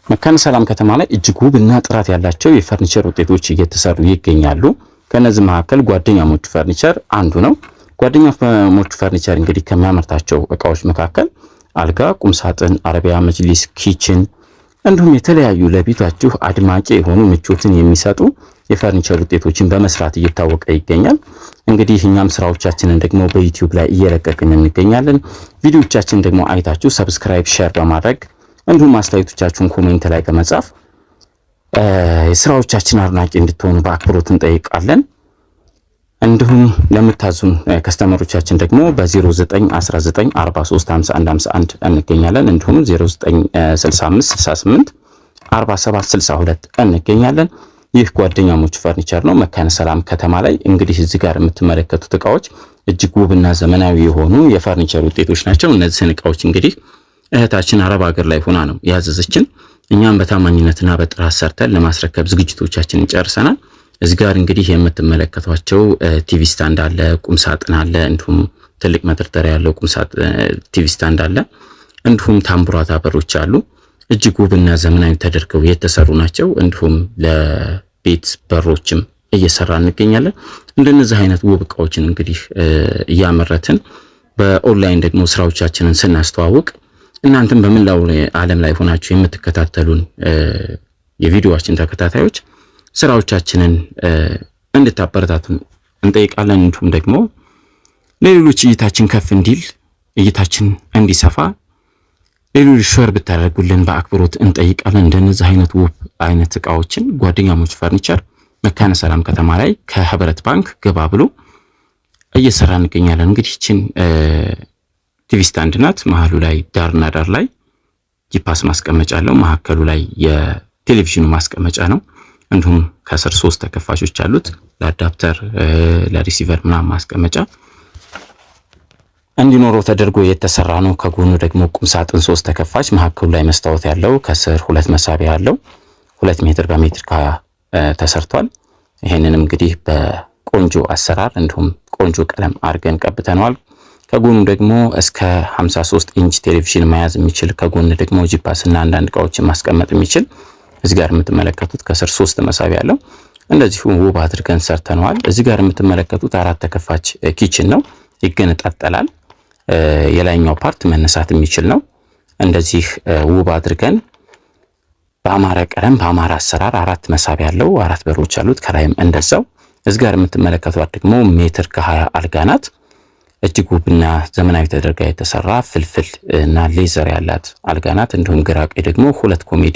መካነ ሰላም ከተማ ላይ እጅግ ውብና ጥራት ያላቸው የፈርኒቸር ውጤቶች እየተሰሩ ይገኛሉ። ከነዚህ መካከል ጓደኛሞቹ ፈርኒቸር አንዱ ነው። ጓደኛሞቹ ፈርኒቸር እንግዲህ ከሚያመርታቸው እቃዎች መካከል አልጋ፣ ቁምሳጥን፣ አረቢያ መጅሊስ፣ ኪችን እንዲሁም የተለያዩ ለቤታችሁ አድማቂ የሆኑ ምቾትን የሚሰጡ የፈርኒቸር ውጤቶችን በመስራት እየታወቀ ይገኛል። እንግዲህ እኛም ስራዎቻችንን ደግሞ በዩቲዩብ ላይ እየለቀቅን እንገኛለን። ቪዲዮዎቻችን ደግሞ አይታችሁ ሰብስክራይብ፣ ሼር በማድረግ እንዲሁም አስተያየቶቻችሁን ኮሜንት ላይ በመጻፍ የስራዎቻችን አድናቂ እንድትሆኑ በአክብሮት እንጠይቃለን። እንዲሁም ለምታዙን ከስተመሮቻችን ደግሞ በ0919435151 እንገኛለን። እንዲሁም 0965684762 እንገኛለን። ይህ ጓደኛሞቹ ፈርኒቸር ነው፣ መካነ ሰላም ከተማ ላይ። እንግዲህ እዚህ ጋር የምትመለከቱት እቃዎች እጅግ ውብና ዘመናዊ የሆኑ የፈርኒቸር ውጤቶች ናቸው። እነዚህን እቃዎች እንግዲህ እህታችን አረብ ሀገር ላይ ሆና ነው ያዘዘችን። እኛም በታማኝነትና በጥራት ሰርተን ለማስረከብ ዝግጅቶቻችንን ጨርሰናል። እዚህ ጋር እንግዲህ የምትመለከቷቸው ቲቪ ስታንድ አለ፣ ቁም ሳጥን አለ፣ እንዲሁም ትልቅ መደርደሪያ ያለው ቁም ሳጥን ቲቪ ስታንድ አለ፣ እንዲሁም ታምቡራታ በሮች አሉ። እጅግ ውብና ዘመናዊ ተደርገው የተሰሩ ናቸው። እንዲሁም ለቤት በሮችም እየሰራ እንገኛለን። እንደነዚህ አይነት ውብ እቃዎችን እንግዲህ እያመረትን በኦንላይን ደግሞ ስራዎቻችንን ስናስተዋውቅ እናንተም በመላው ዓለም ላይ ሆናችሁ የምትከታተሉን የቪዲዮአችን ተከታታዮች ስራዎቻችንን እንድታበረታቱን እንጠይቃለን። እንዲሁም ደግሞ ለሌሎች እይታችን ከፍ እንዲል እይታችን እንዲሰፋ ሌሎች ሼር ብታደርጉልን በአክብሮት እንጠይቃለን። እንደነዚህ አይነት ውብ አይነት እቃዎችን ጓደኛሞቹ ፈርኒቸር መካነ ሰላም ከተማ ላይ ከህብረት ባንክ ገባ ብሎ እየሰራ እንገኛለን። እንግዲህ እቺን ቲቪ ስታንድ ናት። መሃሉ ላይ ዳርና ዳር ላይ ጂፓስ ማስቀመጫ አለው። መሃከሉ ላይ የቴሌቪዥኑ ማስቀመጫ ነው። እንዲሁም ከስር 3 ተከፋቾች አሉት ለአዳፕተር ለሪሲቨር ምናምን ማስቀመጫ እንዲኖረው ተደርጎ የተሰራ ነው። ከጎኑ ደግሞ ቁም ሳጥን 3 ተከፋች፣ መሃከሉ ላይ መስታወት ያለው፣ ከስር 2 መሳቢያ ያለው 2 ሜትር በሜትር ተሰርቷል። ይሄንንም እንግዲህ በቆንጆ አሰራር እንዲሁም ቆንጆ ቀለም አድርገን ቀብተነዋል። ከጎኑ ደግሞ እስከ 53 ኢንች ቴሌቪዥን መያዝ የሚችል፣ ከጎን ደግሞ ጂፓስ እና አንዳንድ እቃዎችን ማስቀመጥ የሚችል እዚህ ጋር የምትመለከቱት ከስር 3 መሳቢያ ያለው እንደዚሁ ውብ አድርገን ሰርተነዋል። እዚህ ጋር የምትመለከቱት 4 ተከፋች ኪችን ነው። ይገነጣጠላል። የላይኛው ፓርት መነሳት የሚችል ነው። እንደዚህ ውብ አድርገን በአማረ ቀለም በአማረ አሰራር 4 መሳቢያ ያለው 4 በሮች አሉት። ከላይም እንደዛው። እዚህ ጋር የምትመለከቷት ደግሞ ሜትር ከ20 አልጋ ናት። እጅግ ውብና ዘመናዊ ተደርጋ የተሰራ ፍልፍል እና ሌዘር ያላት አልጋ ናት። እንዲሁም ግራ ቀኝ ደግሞ 2 ኮሜዲ